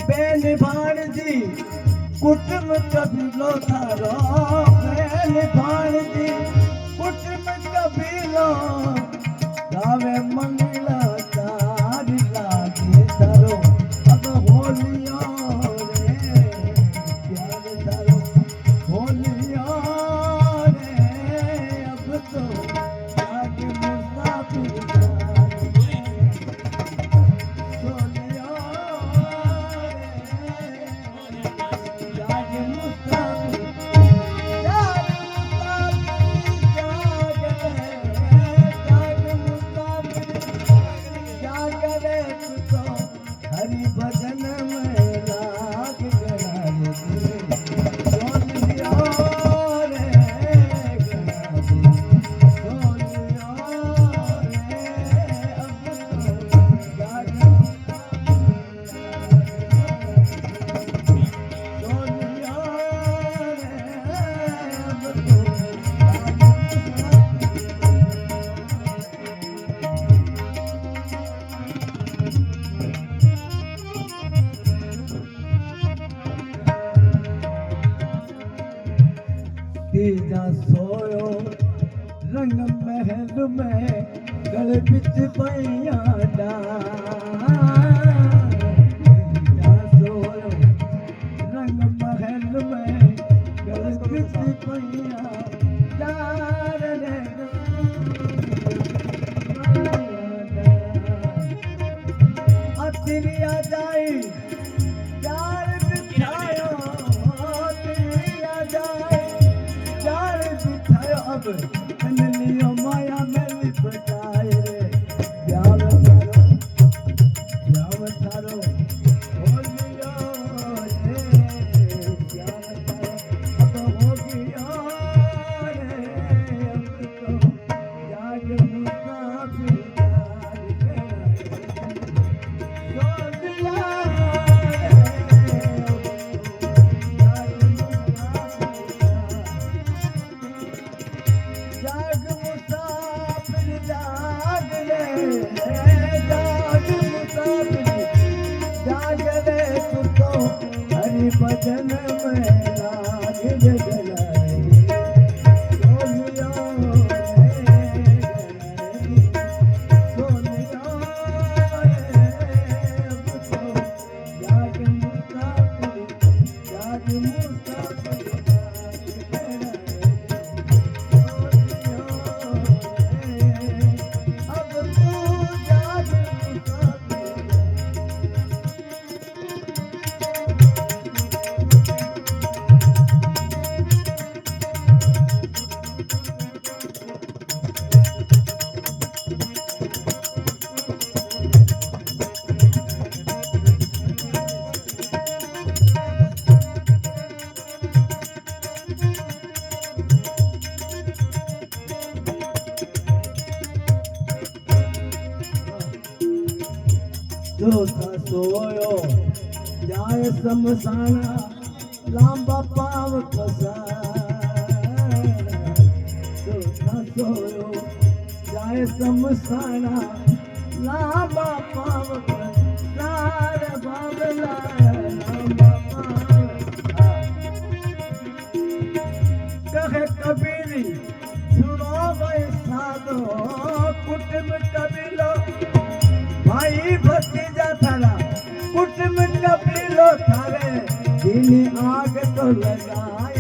Ben भाणजी कुटुंब कबीलो थारो Ben भाणजी कुटुंब कबीलो गावे मंगला तारी लागे थारो अब होलियो रे प्यार थारो होलियो रे अब तो आगे मुसाफिर हरि भजन में लाग गया तीजा सोयो रंग महल में गल बिच पैया तीजा सोयो रंग महल में गल बिच पैया अतिरिया जाई यार बिछायो अतिरिया जाई अब कन्हैया माया में लिपटाए रे प्यार थारो होलियो रे प्यार थारो अब हो गया रे अब तो जाग मुसाफिर हरि भजन में लाग गलाई सोनिया सोनिया अब तो जाग मुसाफिर अब तू जाग चौथा सोयो जाए समसाना लांबा पाव कसा चौथा सोयो जाए समसाना लांबा पाव कसा बाबला लांबा पाव कहे कबीरी सुनो भाई साधो कुटुंब कबीलो भाई भतीजा थारा कुटुंब कबीलो थारे दिन आग तो लगाए